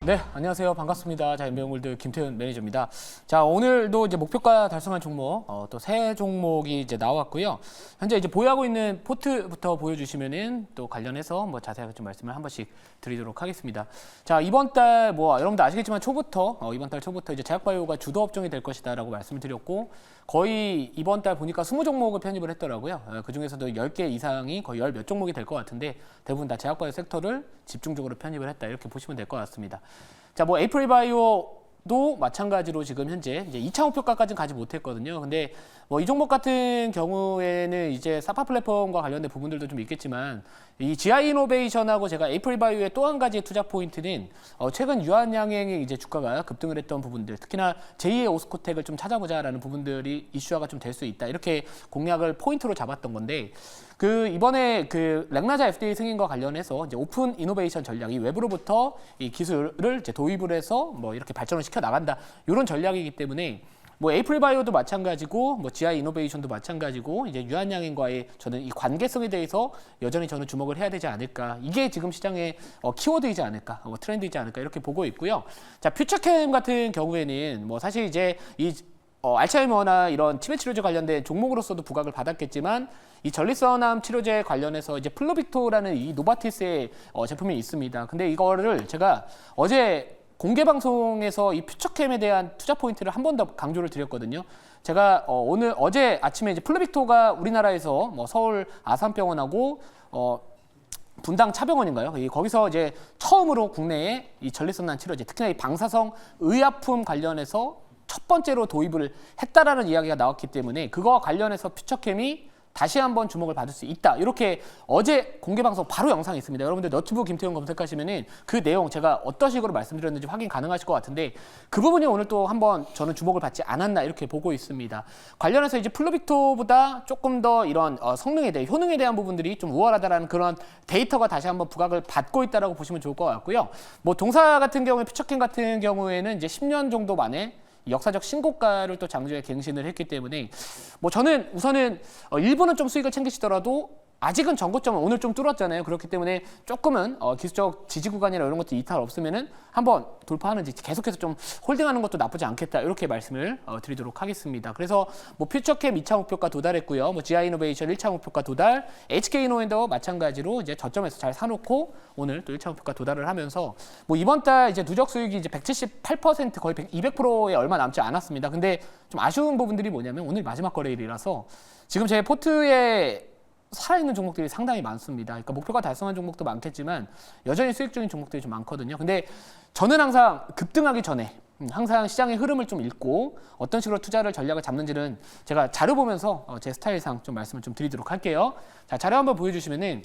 네, 안녕하세요. 반갑습니다. 자, 인베이스골드 김태훈 매니저입니다. 자, 오늘도 이제 목표가 달성한 종목, 또 새 종목이 이제 나왔고요. 현재 이제 보유하고 있는 포트부터 보여주시면은 또 관련해서 뭐 자세하게 좀 말씀을 한 번씩 드리도록 하겠습니다. 자, 이번 달 여러분들 아시겠지만 이번 달 초부터 이제 제약바이오가 주도 업종이 될 것이다라고 말씀을 드렸고, 거의 이번 달 보니까 20종목을 편입을 했더라고요. 그 중에서도 10개 이상이 거의 10몇 종목이 될 것 같은데 대부분 다 제약바이오 섹터를 집중적으로 편입을 했다, 이렇게 보시면 될 것 같습니다. 자, 에이프릴바이오도 마찬가지로 지금 현재 이제 2차 목표가까지는 가지 못했거든요. 근데 이 종목 같은 경우에는 이제 사파 플랫폼과 관련된 부분들도 좀 있겠지만, 이 GI 이노베이션하고 제가 에이프릴바이오의 또 한 가지 투자 포인트는 최근 유한양행의 이제 주가가 급등을 했던 부분들, 특히나 제2의 오스코텍을 좀 찾아보자라는 부분들이 이슈화가 좀 될 수 있다, 이렇게 공략을 포인트로 잡았던 건데, 이번에 렉나자 FDA 승인과 관련해서 이제 오픈 이노베이션 전략, 이 외부로부터 이 기술을 이제 도입을 해서 이렇게 발전을 시켜 나간다, 이런 전략이기 때문에 에이프릴바이오도 마찬가지고 GI 이노베이션도 마찬가지고 이제 유한양행과의 저는 이 관계성에 대해서 여전히 저는 주목을 해야 되지 않을까, 이게 지금 시장의 키워드이지 않을까, 트렌드이지 않을까, 이렇게 보고 있고요. 자, 퓨처캠 같은 경우에는 사실 이제 알츠하이머나 이런 치매 치료제 관련된 종목으로서도 부각을 받았겠지만, 이 전립선암 치료제 관련해서 이제 플루빅토라는 이 노바티스의 제품이 있습니다. 근데 이거를 제가 어제 공개 방송에서 이 퓨처캠에 대한 투자 포인트를 한 번 더 강조를 드렸거든요. 제가 어제 아침에 이제 플루빅토가 우리나라에서 서울 아산병원하고 분당 차병원인가요? 거기서 이제 처음으로 국내에 이 전립선암 치료제, 특히나 이 방사성 의약품 관련해서 첫 번째로 도입을 했다라는 이야기가 나왔기 때문에, 그거와 관련해서 퓨처캠이 다시 한번 주목을 받을 수 있다, 이렇게 어제 공개방송 바로 영상이 있습니다. 여러분들 너튜브 김태훈 검색하시면은 그 내용 제가 어떤 식으로 말씀드렸는지 확인 가능하실 것 같은데, 그 부분이 오늘 또 한번 저는 주목을 받지 않았나, 이렇게 보고 있습니다. 관련해서 이제 플루빅토보다 조금 더 이런 성능에 대해, 효능에 대한 부분들이 좀 우월하다라는 그런 데이터가 다시 한번 부각을 받고 있다라고 보시면 좋을 것 같고요. 동사 같은 경우에, 퓨처캠 같은 경우에는 이제 10년 정도 만에 역사적 신고가를 또 장주에 갱신을 했기 때문에 저는 우선은 일부는 좀 수익을 챙기시더라도 아직은 전고점은 오늘 좀 뚫었잖아요. 그렇기 때문에 조금은 기술적 지지 구간이나 이런 것도 이탈 없으면은 한번 돌파하는지 계속해서 좀 홀딩하는 것도 나쁘지 않겠다, 이렇게 말씀을 드리도록 하겠습니다. 그래서 퓨처캠 2차 목표가 도달했고요. GI 이노베이션 1차 목표가 도달, HK 이노엔도 마찬가지로 이제 저점에서 잘 사놓고 오늘 또 1차 목표가 도달을 하면서 이번 달 이제 누적 수익이 이제 178%, 거의 200%에 얼마 남지 않았습니다. 근데 좀 아쉬운 부분들이 뭐냐면, 오늘 마지막 거래일이라서 지금 제 포트에 살아있는 종목들이 상당히 많습니다. 그러니까 목표가 달성한 종목도 많겠지만 여전히 수익 중인 종목들이 좀 많거든요. 근데 저는 항상 급등하기 전에 항상 시장의 흐름을 좀 읽고 어떤 식으로 투자를 전략을 잡는지는 제가 자료 보면서 제 스타일상 좀 말씀을 좀 드리도록 할게요. 자, 자료 한번 보여주시면은,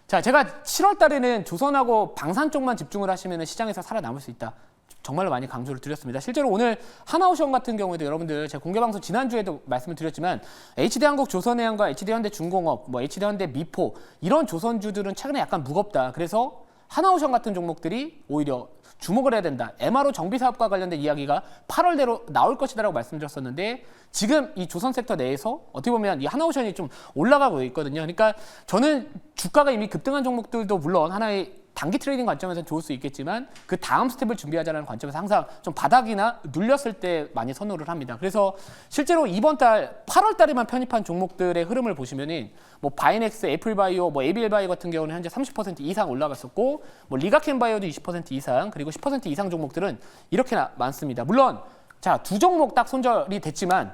자, 제가 7월 달에는 조선하고 방산 쪽만 집중을 하시면 시장에서 살아남을 수 있다, 정말로 많이 강조를 드렸습니다. 실제로 오늘 하나오션 같은 경우에도 여러분들 제가 공개방송 지난주에도 말씀을 드렸지만, HD한국 조선해양과 HD현대중공업, HD현대 미포, 이런 조선주들은 최근에 약간 무겁다. 그래서 하나오션 같은 종목들이 오히려 주목을 해야 된다. MRO 정비사업과 관련된 이야기가 8월대로 나올 것이다라고 말씀드렸었는데, 지금 이 조선 섹터 내에서 어떻게 보면 이 하나오션이 좀 올라가고 있거든요. 그러니까 저는 주가가 이미 급등한 종목들도 물론 하나의 단기 트레이딩 관점에서 좋을 수 있겠지만, 그 다음 스텝을 준비하자는 관점에서 항상 좀 바닥이나 눌렸을 때 많이 선호를 합니다. 그래서 실제로 이번 달 8월 달에만 편입한 종목들의 흐름을 보시면은 바이넥스, 애플바이오, ABL바이오 같은 경우는 현재 30% 이상 올라갔었고, 리가켄바이오도 20% 이상, 그리고 10% 이상 종목들은 이렇게 많습니다. 물론 자, 두 종목 딱 손절이 됐지만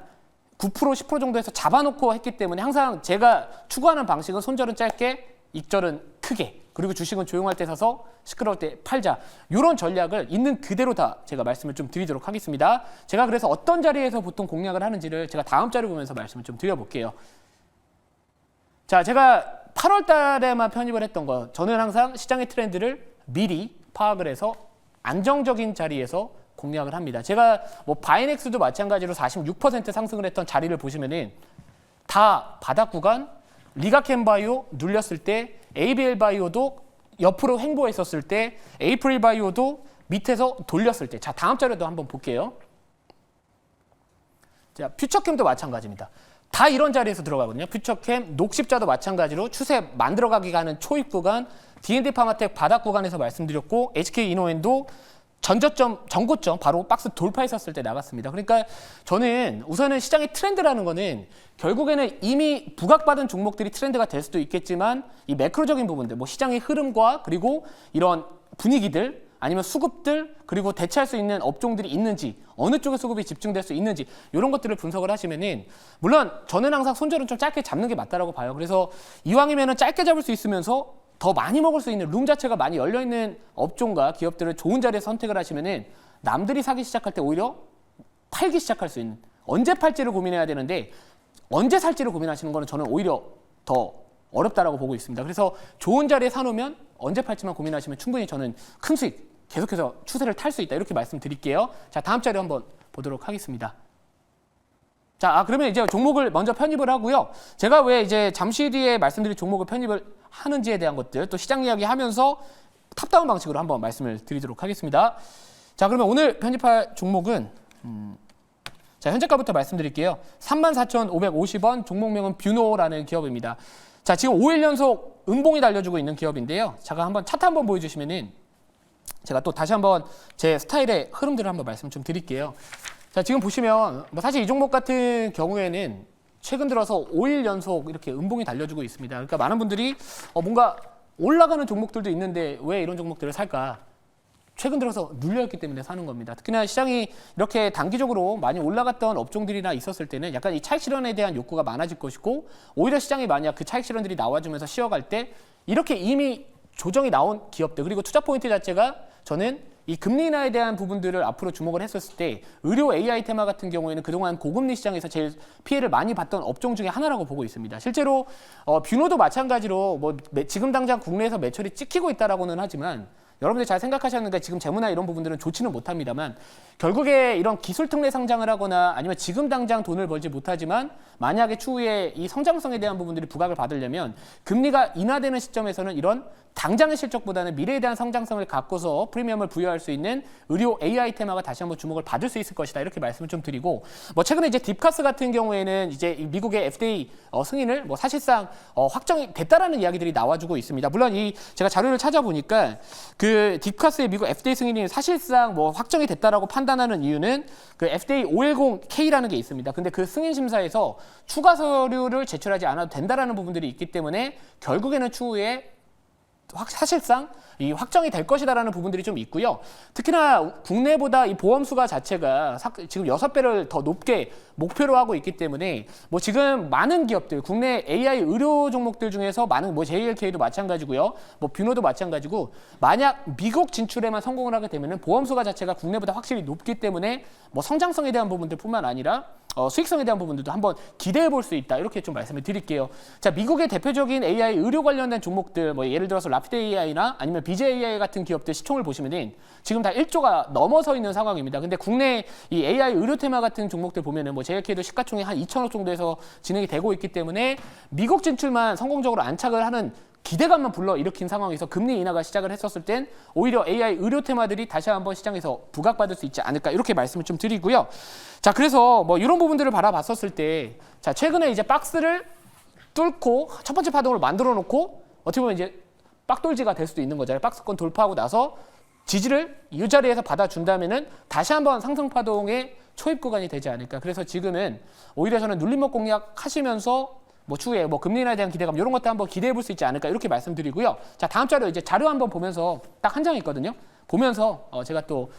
9%, 10% 정도에서 잡아놓고 했기 때문에, 항상 제가 추구하는 방식은 손절은 짧게, 익절은 크게, 그리고 주식은 조용할 때 사서 시끄러울 때 팔자, 이런 전략을 있는 그대로 다 제가 말씀을 좀 드리도록 하겠습니다. 제가 그래서 어떤 자리에서 보통 공략을 하는지를 제가 다음 자료 보면서 말씀을 좀 드려볼게요. 자, 제가 8월 달에만 편입을 했던 거, 저는 항상 시장의 트렌드를 미리 파악을 해서 안정적인 자리에서 공략을 합니다. 제가 바이넥스도 마찬가지로 46% 상승을 했던 자리를 보시면은 다 바닥 구간, 리가켄바이오 눌렸을 때, ABL바이오도 옆으로 횡보했었을 때, 에이프릴바이오도 밑에서 돌렸을 때. 자, 다음 자료도 한번 볼게요. 자, 퓨처캠도 마찬가지입니다. 다 이런 자리에서 들어가거든요. 퓨처캠, 녹십자도 마찬가지로 추세 만들어가기가 하는 초입 구간, D&D 파마텍 바닥 구간에서 말씀드렸고 HK 이노엔도 전고점 바로 박스 돌파했었을 때 나갔습니다. 그러니까 저는 우선은 시장의 트렌드라는 거는 결국에는 이미 부각받은 종목들이 트렌드가 될 수도 있겠지만 이 매크로적인 부분들, 뭐 시장의 흐름과 그리고 이런 분위기들 아니면 수급들 그리고 대체할 수 있는 업종들이 있는지 어느 쪽에 수급이 집중될 수 있는지 이런 것들을 분석을 하시면은 물론 저는 항상 손절은 좀 짧게 잡는 게 맞다라고 봐요. 그래서 이왕이면은 짧게 잡을 수 있으면서 더 많이 먹을 수 있는 룸 자체가 많이 열려있는 업종과 기업들을 좋은 자리에서 선택을 하시면은 남들이 사기 시작할 때 오히려 팔기 시작할 수 있는 언제 팔지를 고민해야 되는데 언제 살지를 고민하시는 거는 저는 오히려 더 어렵다라고 보고 있습니다. 그래서 좋은 자리에 사놓으면 언제 팔지만 고민하시면 충분히 저는 큰 수익 계속해서 추세를 탈 수 있다 이렇게 말씀드릴게요. 자, 다음 자료 한번 보도록 하겠습니다. 자, 그러면 이제 종목을 먼저 편입을 하고요. 제가 왜 이제 잠시 뒤에 말씀드릴 종목을 편입을 하는지에 대한 것들 또 시장 이야기 하면서 탑다운 방식으로 한번 말씀을 드리도록 하겠습니다. 자, 그러면 오늘 편입할 종목은 자, 현재가부터 말씀드릴게요. 34,550원 종목명은 뷰노라는 기업입니다. 자, 지금 5일 연속 음봉이 달려주고 있는 기업인데요. 잠깐 한번 차트 한번 보여주시면은 제가 또 다시 한번 제 스타일의 흐름들을 한번 말씀 좀 드릴게요. 자, 지금 보시면 뭐 사실 이 종목 같은 경우에는 최근 들어서 5일 연속 이렇게 음봉이 달려주고 있습니다. 그러니까 많은 분들이 뭔가 올라가는 종목들도 있는데 왜 이런 종목들을 살까? 최근 들어서 눌려있기 때문에 사는 겁니다. 특히나 시장이 이렇게 단기적으로 많이 올라갔던 업종들이나 있었을 때는 약간 이 차익 실현에 대한 욕구가 많아질 것이고 오히려 시장이 만약 그 차익 실현들이 나와주면서 쉬어갈 때 이렇게 이미 조정이 나온 기업들 그리고 투자 포인트 자체가 저는 이 금리 인하에 대한 부분들을 앞으로 주목을 했었을 때 의료 AI 테마 같은 경우에는 그동안 고금리 시장에서 제일 피해를 많이 봤던 업종 중에 하나라고 보고 있습니다. 실제로 뷰노도 마찬가지로 뭐 지금 당장 국내에서 매출이 찍히고 있다라고는 하지만 여러분들 잘 생각하셨는데 지금 재무나 이런 부분들은 좋지는 못합니다만 결국에 이런 기술 특례 상장을 하거나 아니면 지금 당장 돈을 벌지 못하지만 만약에 추후에 이 성장성에 대한 부분들이 부각을 받으려면 금리가 인하되는 시점에서는 이런 당장의 실적보다는 미래에 대한 성장성을 갖고서 프리미엄을 부여할 수 있는 의료 AI 테마가 다시 한번 주목을 받을 수 있을 것이다 이렇게 말씀을 좀 드리고 뭐 최근에 이제 딥카스 같은 경우에는 이제 미국의 FDA 승인을 뭐 사실상 확정이 됐다라는 이야기들이 나와주고 있습니다. 물론 이 제가 자료를 찾아보니까 그 딥카스의 미국 FDA 승인이 사실상 뭐 확정이 됐다라고 판단하는 이유는 그 FDA 510K라는 게 있습니다. 근데 그 승인 심사에서 추가 서류를 제출하지 않아도 된다라는 부분들이 있기 때문에 결국에는 추후에 사실상 이 확정이 될 것이다라는 부분들이 좀 있고요. 특히나 국내보다 이 보험 수가 자체가 지금 6배를 더 높게 목표로 하고 있기 때문에 뭐 지금 많은 기업들, 국내 AI 의료 종목들 중에서 많은 뭐 JLK도 마찬가지고요. 뭐 뷰노도 마찬가지고 만약 미국 진출에만 성공을 하게 되면은 보험 수가 자체가 국내보다 확실히 높기 때문에 뭐 성장성에 대한 부분들뿐만 아니라 수익성에 대한 부분들도 한번 기대해 볼 수 있다 이렇게 좀 말씀을 드릴게요. 자, 미국의 대표적인 AI 의료 관련된 종목들 뭐 예를 들어서 라피드 AI나 아니면 BJAI 같은 기업들 시총을 보시면은 지금 다 1조가 넘어서 있는 상황입니다. 근데 국내 이 AI 의료 테마 같은 종목들 보면은 뭐 JLK도 시가총액 한 2천억 정도에서 진행이 되고 있기 때문에 미국 진출만 성공적으로 안착을 하는 기대감만 불러일으킨 상황에서 금리 인하가 시작을 했었을 땐 오히려 AI 의료 테마들이 다시 한번 시장에서 부각받을 수 있지 않을까 이렇게 말씀을 좀 드리고요. 자, 그래서 뭐 이런 부분들을 바라봤었을 때 자, 최근에 이제 박스를 뚫고 첫 번째 파동을 만들어 놓고 어떻게 보면 이제 빡돌지가 될 수도 있는 거잖아요. 박스권 돌파하고 나서 지지를 이 자리에서 받아준다면은 다시 한번 상승 파동의 초입 구간이 되지 않을까. 그래서 지금은 오히려 저는 눌림목 공략 하시면서 뭐 추후에 뭐 금리 인하에 대한 기대감 이런 것도 한번 기대해 볼 수 있지 않을까 이렇게 말씀드리고요. 자, 다음 자료 이제 자료 한번 보면서 딱 한 장 있거든요. 보면서 제가 또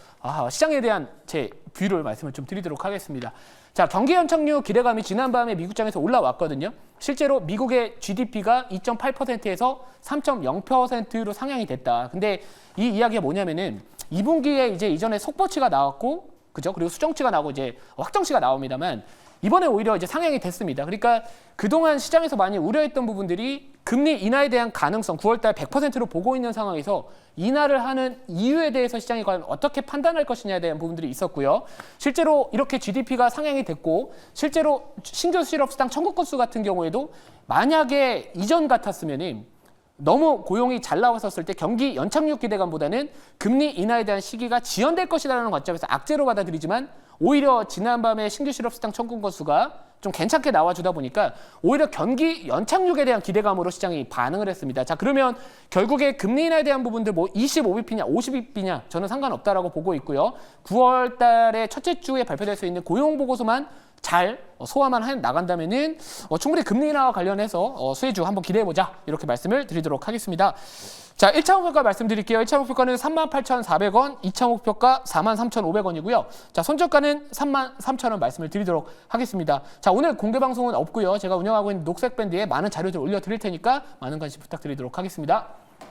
시장에 대한 제 뷰를 말씀을 좀 드리도록 하겠습니다. 자, 경기 연착륙 기대감이 지난밤에 미국장에서 올라왔거든요. 실제로 미국의 GDP가 2.8%에서 3.0%로 상향이 됐다. 근데 이 이야기가 뭐냐면은 2분기에 이제 이전에 속보치가 나왔고, 그죠? 그리고 수정치가 나오고 이제 확정치가 나옵니다만 이번에 오히려 이제 상향이 됐습니다. 그러니까 그동안 시장에서 많이 우려했던 부분들이 금리 인하에 대한 가능성 9월달 100%로 보고 있는 상황에서 인하를 하는 이유에 대해서 시장이 과연 어떻게 판단할 것이냐에 대한 부분들이 있었고요. 실제로 이렇게 GDP가 상향이 됐고 실제로 신규 실업수당 청구 건수 같은 경우에도 만약에 이전 같았으면은 너무 고용이 잘 나왔었을 때 경기 연착륙 기대감보다는 금리 인하에 대한 시기가 지연될 것이라는 관점에서 악재로 받아들이지만 오히려 지난밤에 신규 실업수당 청구 건수가 좀 괜찮게 나와주다 보니까 오히려 경기 연착륙에 대한 기대감으로 시장이 반응을 했습니다. 자, 그러면 결국에 금리 인하에 대한 부분들 뭐 25bp냐 50bp냐 저는 상관없다라고 보고 있고요. 9월 달에 첫째 주에 발표될 수 있는 고용 보고서만 잘 소화만 해 나간다면은 충분히 금리 인하와 관련해서 수혜주 한번 기대해보자 이렇게 말씀을 드리도록 하겠습니다. 자, 1차 목표가 말씀드릴게요. 1차 목표가는 38,400원, 2차 목표가 43,500원이고요. 자, 손절가는 33,000원 말씀을 드리도록 하겠습니다. 자, 오늘 공개 방송은 없고요. 제가 운영하고 있는 녹색밴드에 많은 자료들 올려드릴 테니까 많은 관심 부탁드리도록 하겠습니다.